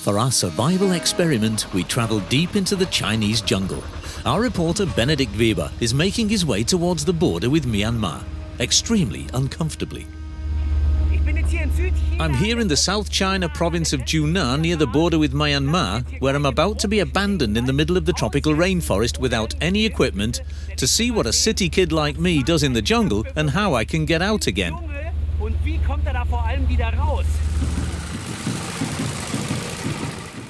For our survival experiment, we travel deep into the Chinese jungle. Our reporter Benedikt Weber is making his way towards the border with Myanmar, extremely uncomfortably. I'm here in the South China province of Yunnan near the border with Myanmar, where I'm about to be abandoned in the middle of the tropical rainforest without any equipment to see what a city kid like me does in the jungle and how I can get out again.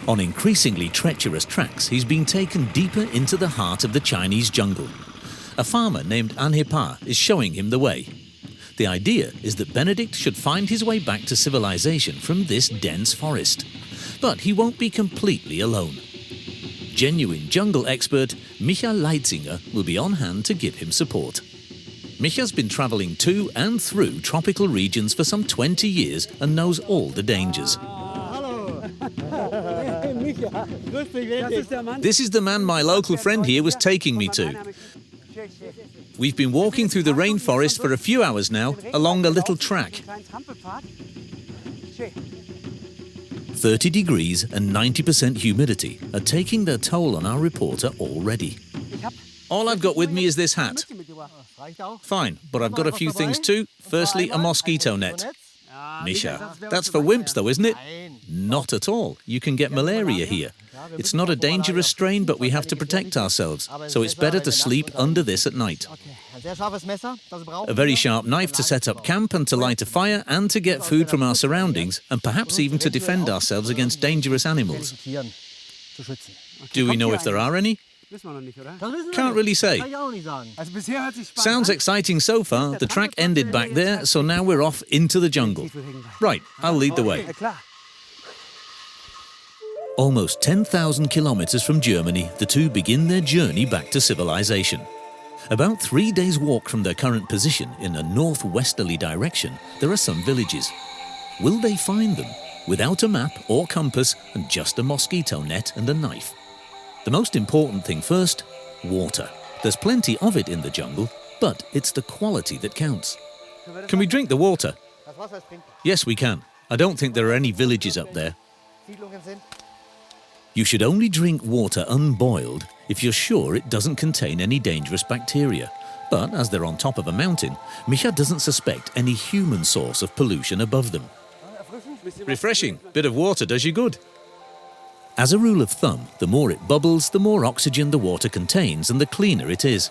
On increasingly treacherous tracks, he's been taken deeper into the heart of the Chinese jungle. A farmer named Anhepa is showing him the way. The idea is that Benedikt should find his way back to civilization from this dense forest. But he won't be completely alone. Genuine jungle expert Micha Leitzinger will be on hand to give him support. Micha's been travelling to and through tropical regions for some 20 years and knows all the dangers. This is the man my local friend here was taking me to. We've been walking through the rainforest for a few hours now, along a little track. 30 degrees and 90% humidity are taking their toll on our reporter already. All I've got with me is this hat. Fine, but I've got a few things too. Firstly, a mosquito net. Misha, that's for wimps though, isn't it? Not at all. You can get malaria here. It's not a dangerous strain, but we have to protect ourselves, so it's better to sleep under this at night. A very sharp knife to set up camp and to light a fire and to get food from our surroundings and perhaps even to defend ourselves against dangerous animals. Do we know if there are any? Can't really say. Sounds exciting so far. The track ended back there, so now we're off into the jungle. Right, I'll lead the way. Almost 10,000 kilometers from Germany, the two begin their journey back to civilization. About 3 days' walk from their current position in a northwesterly direction, there are some villages. Will they find them? Without a map or compass and just a mosquito net and a knife. The most important thing first, water. There's plenty of it in the jungle, but it's the quality that counts. Can we drink the water? Yes, we can. I don't think there are any villages up there. You should only drink water unboiled if you're sure it doesn't contain any dangerous bacteria. But as they're on top of a mountain, Micha doesn't suspect any human source of pollution above them. Refreshing. Bit of water does you good. As a rule of thumb, the more it bubbles, the more oxygen the water contains and the cleaner it is.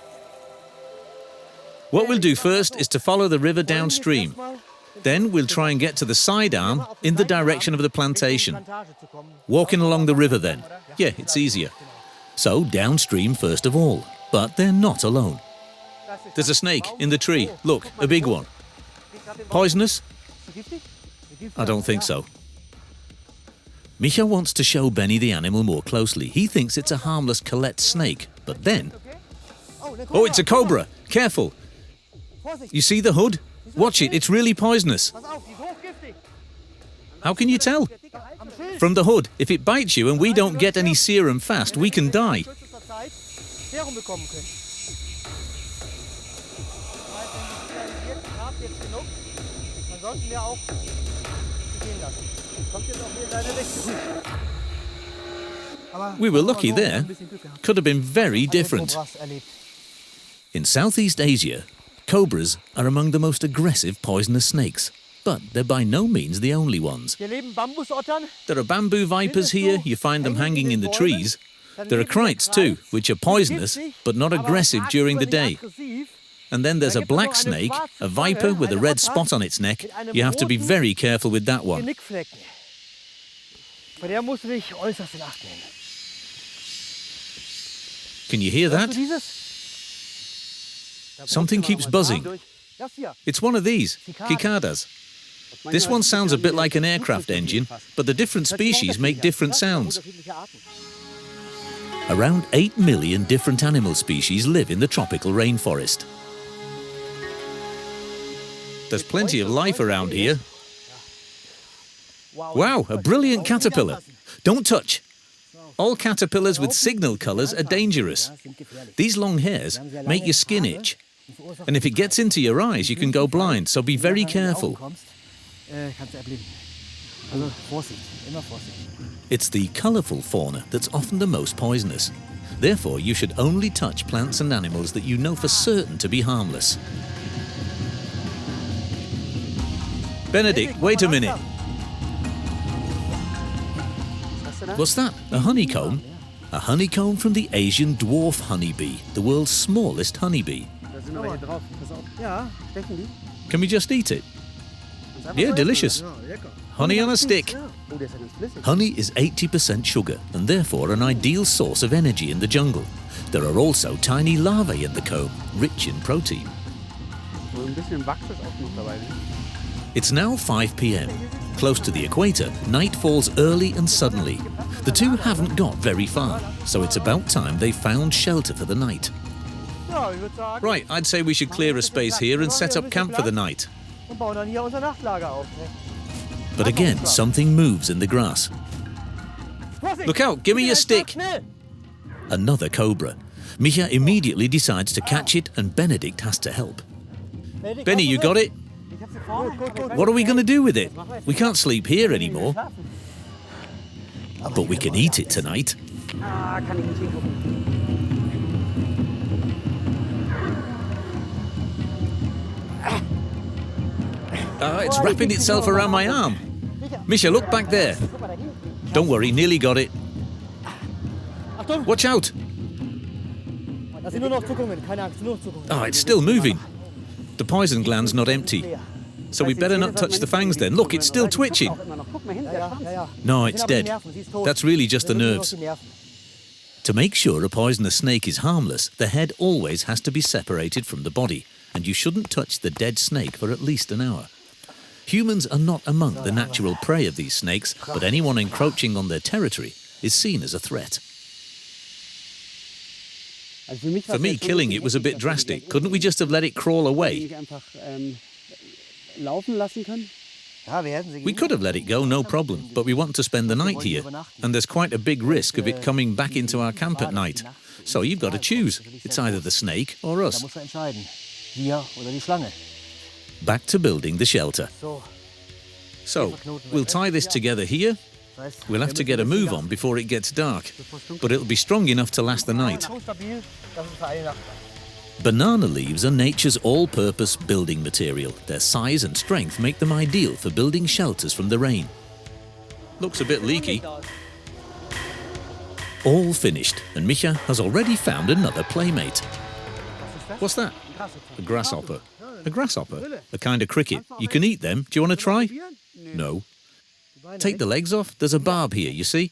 What we'll do first is to follow the river downstream. Then we'll try and get to the side arm in the direction of the plantation. Walking along the river then. Yeah, it's easier. So downstream first of all, but they're not alone. There's a snake in the tree. Look, a big one. Poisonous? I don't think so. Micha wants to show Benny the animal more closely. He thinks it's a harmless Colette snake, but then... Oh, it's a cobra! Careful! You see the hood? Watch it, it's really poisonous. How can you tell? From the hood. If it bites you and we don't get any serum fast, we can die. We were lucky there. Could have been very different. In Southeast Asia, cobras are among the most aggressive poisonous snakes, but they're by no means the only ones. There are bamboo vipers here, you find them hanging in the trees. There are krites too, which are poisonous, but not aggressive during the day. And then there's a black snake, a viper with a red spot on its neck. You have to be very careful with that one. Can you hear that? Something keeps buzzing. It's one of these, cicadas. This one sounds a bit like an aircraft engine, but the different species make different sounds. Around 8 million different animal species live in the tropical rainforest. There's plenty of life around here. Wow, a brilliant caterpillar. Don't touch. All caterpillars with signal colours are dangerous. These long hairs make your skin itch. And if it gets into your eyes, you can go blind, so be very careful. It's the colourful fauna that's often the most poisonous. Therefore, you should only touch plants and animals that you know for certain to be harmless. Benedict, wait a minute. What's that? A honeycomb? A honeycomb from the Asian dwarf honeybee, the world's smallest honeybee. Can we just eat it? Yeah, delicious. Honey on a stick. Honey is 80% sugar and therefore an ideal source of energy in the jungle. There are also tiny larvae in the comb, rich in protein. It's now 5 p.m. Close to the equator, night falls early and suddenly. The two haven't got very far, so it's about time they found shelter for the night. Right, I'd say we should clear a space here and set up camp for the night. But again, something moves in the grass. Look out, give me your stick! Another cobra. Micha immediately decides to catch it and Benedict has to help. Benny, you got it? What are we going to do with it? We can't sleep here anymore. But we can eat it tonight. It's wrapping itself around my arm. Micha, look back there. Don't worry, nearly got it. Watch out! It's still moving. The poison gland's not empty. So we better not touch the fangs then. Look, it's still twitching. No, it's dead. That's really just the nerves. To make sure a poisonous snake is harmless, the head always has to be separated from the body, and you shouldn't touch the dead snake for at least an hour. Humans are not among the natural prey of these snakes, but anyone encroaching on their territory is seen as a threat. For me, killing it was a bit drastic. Couldn't we just have let it crawl away? We could have let it go, no problem, but we want to spend the night here, and there's quite a big risk of it coming back into our camp at night. So you've got to choose. It's either the snake or us. Back to building the shelter. So, we'll tie this together here. We'll have to get a move on before it gets dark, but it'll be strong enough to last the night. Banana leaves are nature's all-purpose building material. Their size and strength make them ideal for building shelters from the rain. Looks a bit leaky. All finished, and Micha has already found another playmate. What's that? A grasshopper. A grasshopper? A kind of cricket. You can eat them. Do you want to try? No. Take the legs off. There's a barb here, you see?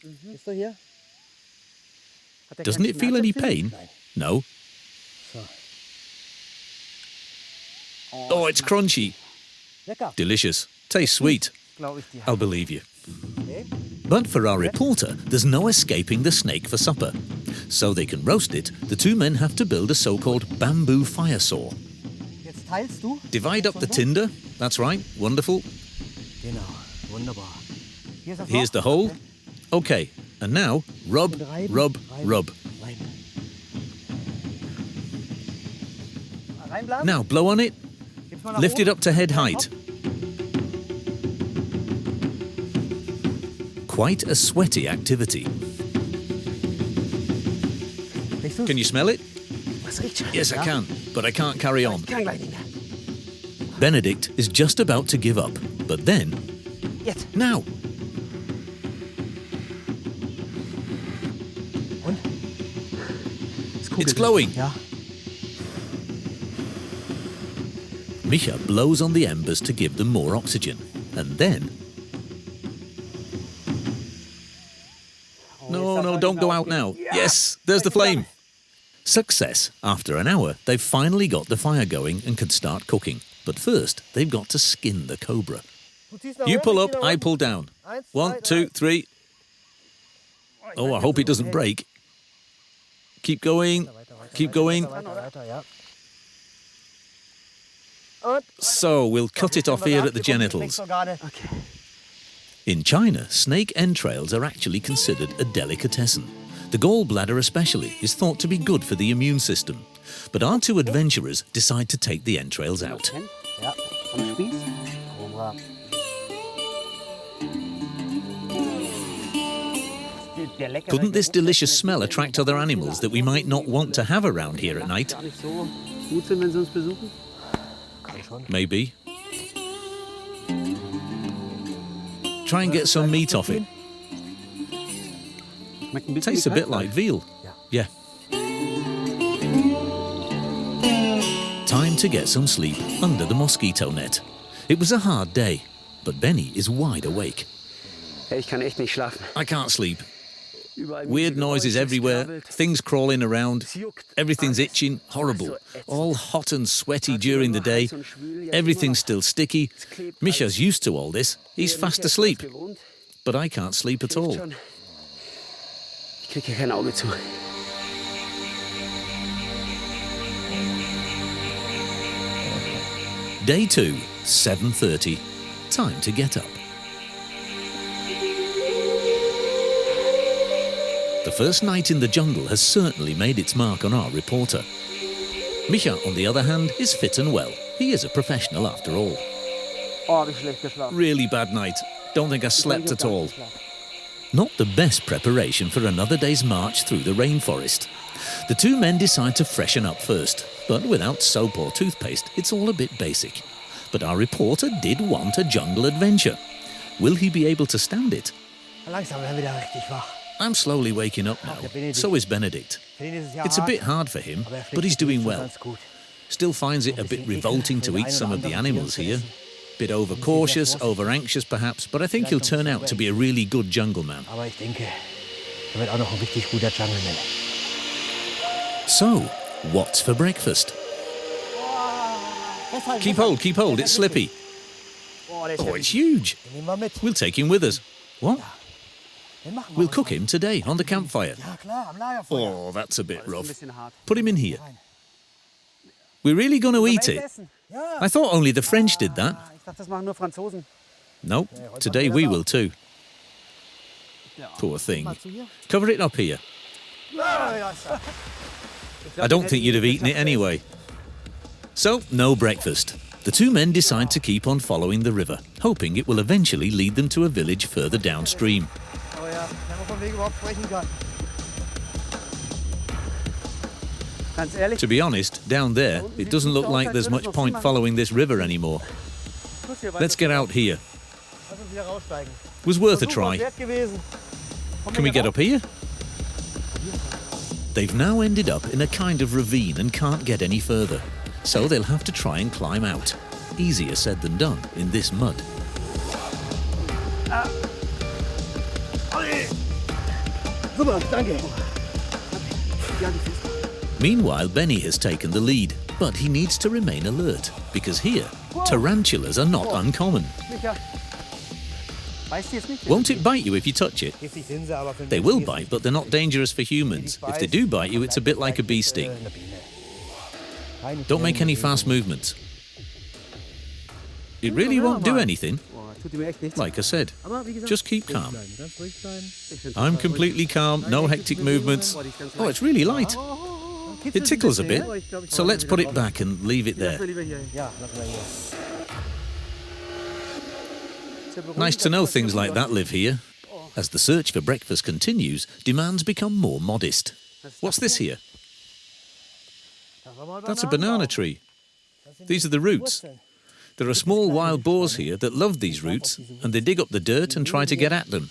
Doesn't it feel any pain? No. Oh, it's crunchy. Delicious. Tastes sweet. I'll believe you. But for our reporter, there's no escaping the snake for supper. So they can roast it, the two men have to build a so-called bamboo fire saw. Divide up the tinder. That's right. Wonderful. Here's the hole. Okay. And now, rub, rub, rub. Now blow on it. Lift it up to head height. Quite a sweaty activity. Can you smell it? Yes, I can, but I can't carry on. Benedict is just about to give up, but then... Now! It's glowing. Micha blows on the embers to give them more oxygen, and then... No, don't go out now. Yes, there's the flame. Success. After an hour, they've finally got the fire going and can start cooking. But first, they've got to skin the cobra. You pull up, I pull down. 1, 2, 3. Oh, I hope it doesn't break. Keep going. Keep going. So, we'll cut it off here at the genitals. In China, snake entrails are actually considered a delicatessen. The gallbladder especially is thought to be good for the immune system. But our two adventurers decide to take the entrails out. Couldn't this delicious smell attract other animals that we might not want to have around here at night? Maybe. Try and get some meat off it. Tastes a bit like veal. Yeah. Time to get some sleep under the mosquito net. It was a hard day, but Benny is wide awake. I can't sleep. Weird noises everywhere, things crawling around, everything's itching, horrible. All hot and sweaty during the day, everything's still sticky. Misha's used to all this, he's fast asleep. But I can't sleep at all. Day 2, 7:30. Time to get up. The first night in the jungle has certainly made its mark on our reporter. Misha, on the other hand, is fit and well. He is a professional after all. Really bad night. Don't think I slept at all. Not the best preparation for another day's march through the rainforest. The two men decide to freshen up first, but without soap or toothpaste, it's all a bit basic. But our reporter did want a jungle adventure. Will he be able to stand it? I'm slowly waking up now, so is Benedict. It's a bit hard for him, but he's doing well. Still finds it a bit revolting to eat some of the animals here. Bit overcautious, over-anxious perhaps, but I think he'll turn out to be a really good jungle man. So, what's for breakfast? Keep hold, it's slippy. Oh, it's huge. We'll take him with us. What? We'll cook him today on the campfire. Oh, that's a bit rough. Put him in here. We're really going to eat it? I thought only the French did that. Nope, today we will too. Poor thing. Cover it up here. I don't think you'd have eaten it anyway. So, no breakfast. The two men decide to keep on following the river, hoping it will eventually lead them to a village further downstream. To be honest, down there, it doesn't look like there's much point following this river anymore. Let's get out here. Was worth a try. Can we get up here? They've now ended up in a kind of ravine and can't get any further, so they'll have to try and climb out. Easier said than done in this mud. Meanwhile, Benny has taken the lead, but he needs to remain alert, because here, tarantulas are not uncommon. Won't it bite you if you touch it? They will bite, but they're not dangerous for humans. If they do bite you, it's a bit like a bee sting. Don't make any fast movements. It really won't do anything. Like I said, just keep calm. I'm completely calm, no hectic movements. Oh, it's really light. It tickles a bit, so let's put it back and leave it there. Nice to know things like that live here. As the search for breakfast continues, demands become more modest. What's this here? That's a banana tree. These are the roots. There are small wild boars here that love these roots, and they dig up the dirt and try to get at them.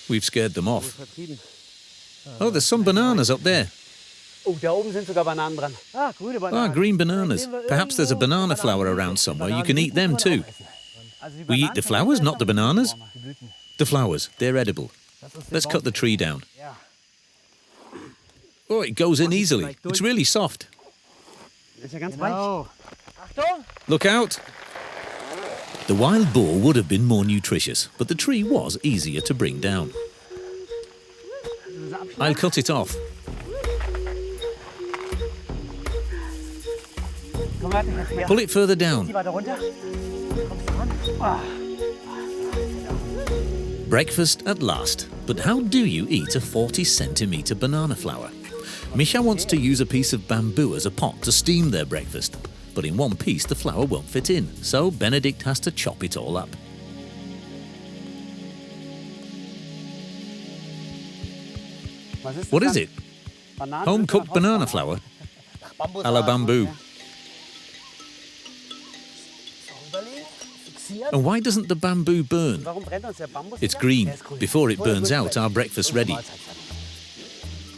We've scared them off. Oh, there's some bananas up there. Ah, green bananas. Perhaps there's a banana flower around somewhere. You can eat them too. We eat the flowers, not the bananas. The flowers, they're edible. Let's cut the tree down. Oh, it goes in easily. It's really soft. Look out! The wild boar would have been more nutritious, but the tree was easier to bring down. I'll cut it off. Pull it further down. Breakfast at last. But how do you eat a 40-centimetre banana flower? Misha wants to use a piece of bamboo as a pot to steam their breakfast. But in one piece the flour won't fit in, so Benedict has to chop it all up. What is it? Home-cooked banana flour? A la bamboo. And why doesn't the bamboo burn? It's green. Before it burns out, our breakfast's ready.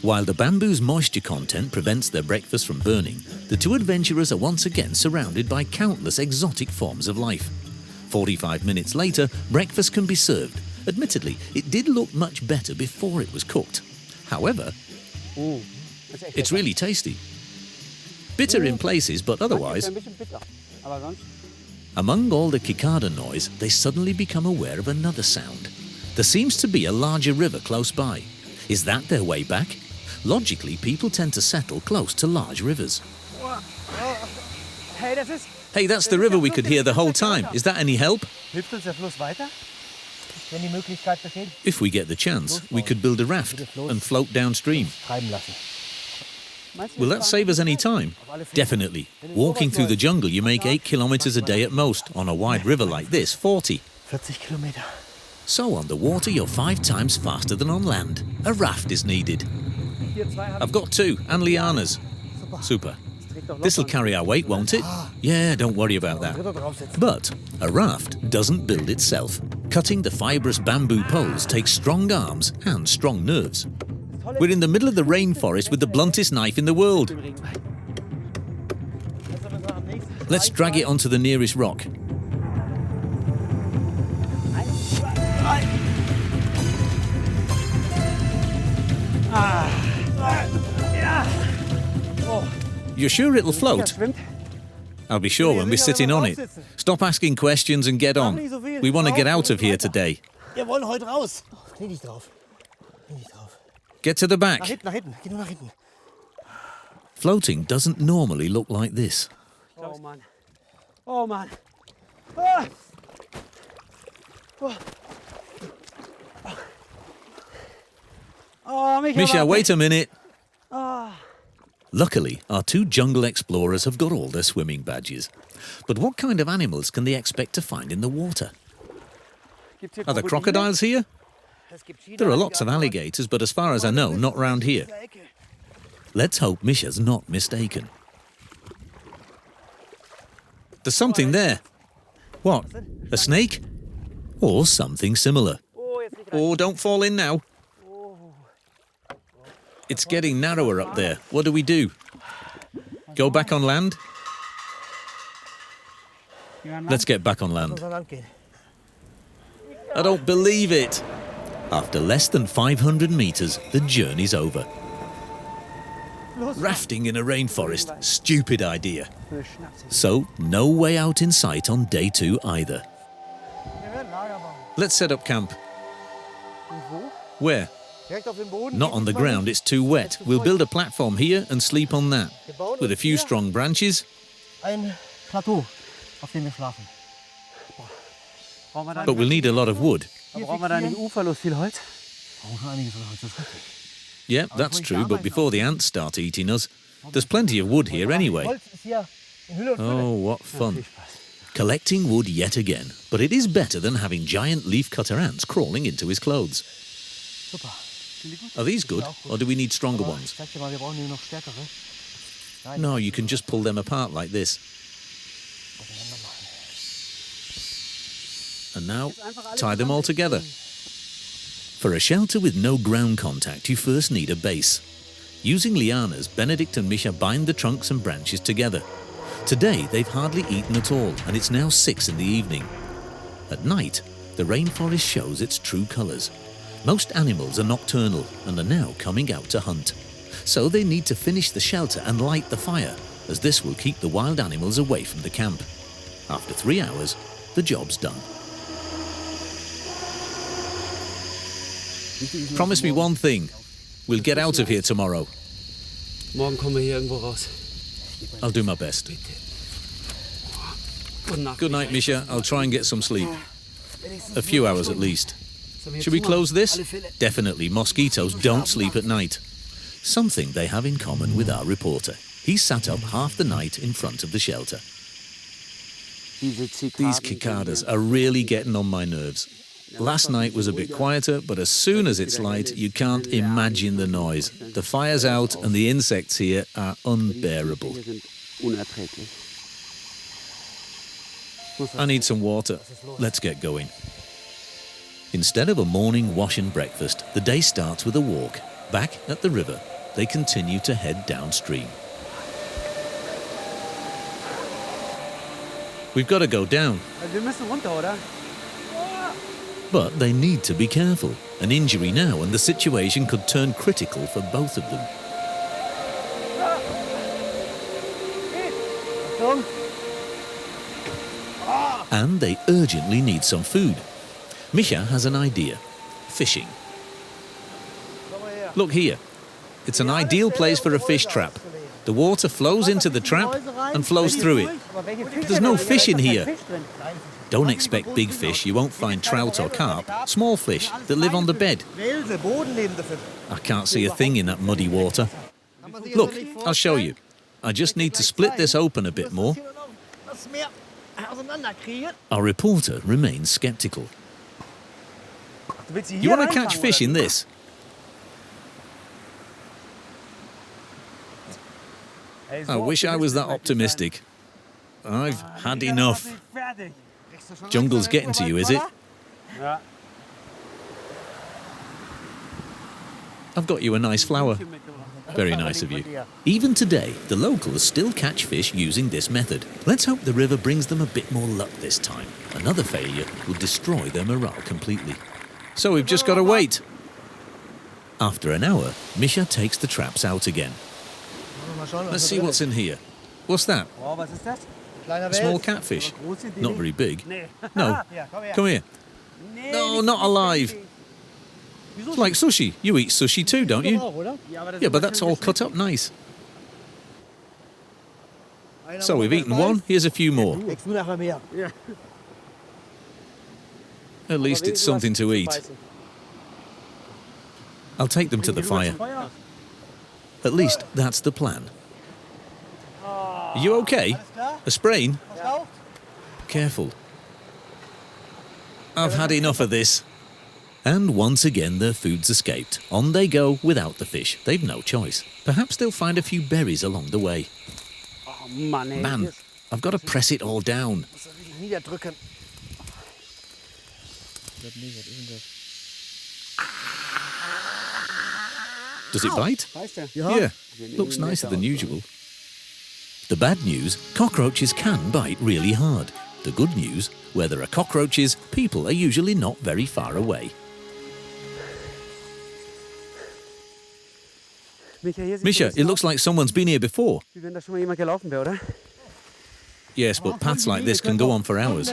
While the bamboo's moisture content prevents their breakfast from burning, the two adventurers are once again surrounded by countless exotic forms of life. 45 minutes later, breakfast can be served. Admittedly, it did look much better before it was cooked. However, it's really tasty. Bitter in places, but otherwise. Among all the cicada noise, they suddenly become aware of another sound. There seems to be a larger river close by. Is that their way back? Logically, people tend to settle close to large rivers. Hey, that's the river we could hear the whole time. Is that any help? If we get the chance, we could build a raft and float downstream. Will that save us any time? Definitely. Walking through the jungle, you make 8 kilometers a day at most. On a wide river like this, 40. So on the water, you're 5 times faster than on land. A raft is needed. I've got 2, and lianas. Super. This'll carry our weight, won't it? Yeah, don't worry about that. But a raft doesn't build itself. Cutting the fibrous bamboo poles takes strong arms and strong nerves. We're in the middle of the rainforest with the bluntest knife in the world. Let's drag it onto the nearest rock. You're sure it'll float? I'll be sure when we're sitting on it. Stop asking questions and get on. We want to get out of here today. Get to the back. Floating doesn't normally look like this. Oh, man. Oh, man. Misha, wait a minute. Luckily, our 2 jungle explorers have got all their swimming badges. But what kind of animals can they expect to find in the water? Are there crocodiles here? There are lots of alligators, but as far as I know, not round here. Let's hope Misha's not mistaken. There's something there. What? A snake? Or something similar. Oh, don't fall in now. It's getting narrower up there. What do we do? Go back on land? Let's get back on land. I don't believe it. After less than 500 meters, the journey's over. Rafting in a rainforest, stupid idea. So, no way out in sight on day 2 either. Let's set up camp. Where? Not on the ground, it's too wet. We'll build a platform here and sleep on that. With a few strong branches. But we'll need a lot of wood. Yeah, that's true, but before the ants start eating us, there's plenty of wood here anyway. Oh, what fun. Collecting wood yet again, but it is better than having giant leaf-cutter ants crawling into his clothes. Are these good, or do we need stronger ones? No, you can just pull them apart like this. And now, tie them all together. For a shelter with no ground contact, you first need a base. Using lianas, Benedict and Misha bind the trunks and branches together. Today, they've hardly eaten at all, and it's now 6 in the evening. At night, the rainforest shows its true colours. Most animals are nocturnal and are now coming out to hunt. So they need to finish the shelter and light the fire, as this will keep the wild animals away from the camp. After 3 hours, the job's done. Promise me one thing. We'll get out of here tomorrow. I'll do my best. Good night, Misha. I'll try and get some sleep. A few hours at least. Should we close this? Definitely. Mosquitoes don't sleep at night. Something they have in common with our reporter. He sat up half the night in front of the shelter. These cicadas are really getting on my nerves. Last night was a bit quieter, but as soon as it's light, you can't imagine the noise. The fire's out and the insects here are unbearable. I need some water. Let's get going. Instead of a morning wash and breakfast, the day starts with a walk. Back at the river, they continue to head downstream. We've got to go down. But they need to be careful. An injury now and the situation could turn critical for both of them. And they urgently need some food. Micha has an idea. Fishing. Look here. It's an ideal place for a fish trap. The water flows into the trap and flows through it. But there's no fish in here. Don't expect big fish. You won't find trout or carp. Small fish that live on the bed. I can't see a thing in that muddy water. Look, I'll show you. I just need to split this open a bit more. Our reporter remains skeptical. You want to catch fish in this? I wish I was that optimistic. I've had enough. Jungle's getting to you, is it? I've got you a nice flower. Very nice of you. Even today, the locals still catch fish using this method. Let's hope the river brings them a bit more luck this time. Another failure would destroy their morale completely. So we've just got to wait. After an hour, Micha takes the traps out again. Let's see what's in here. What's that? A small catfish. Not very big. No. Come here. No, not alive. It's like sushi. You eat sushi too, don't you? Yeah, but that's all cut up nice. So we've eaten one. Here's a few more. At least it's something to eat. I'll take them to the fire. At least that's the plan. Are you okay? A sprain? Careful. I've had enough of this. And once again their food's escaped. On they go without the fish. They've no choice. Perhaps they'll find a few berries along the way. Man, I've got to press it all down. Does it bite? Yeah, looks nicer than usual. The bad news, cockroaches can bite really hard. The good news, where there are cockroaches, people are usually not very far away. Micha, it looks like someone's been here before. Yes, but paths like this can go on for hours.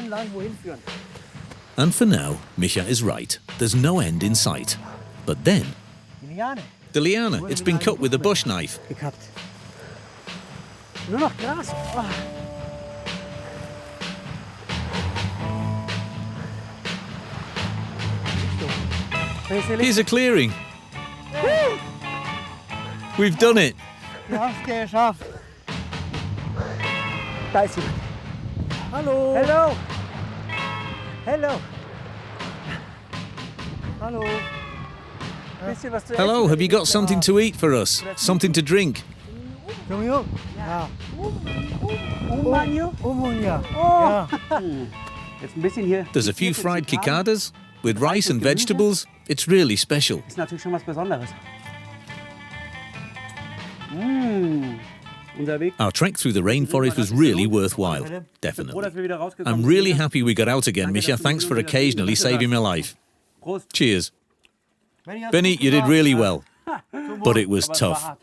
And for now, Micha is right. There's no end in sight. But then... The liana, it's been cut with a bush knife. Here's a clearing. We've done it. Hello. Hello. Hello. Hello. Hello, have you got something to eat for us? Something to drink? There's a few fried cicadas with rice and vegetables. It's really special. Our trek through the rainforest was really worthwhile. Definitely. I'm really happy we got out again, Micha. Thanks for occasionally saving my life. Cheers. Benny, you did really well. But it was tough.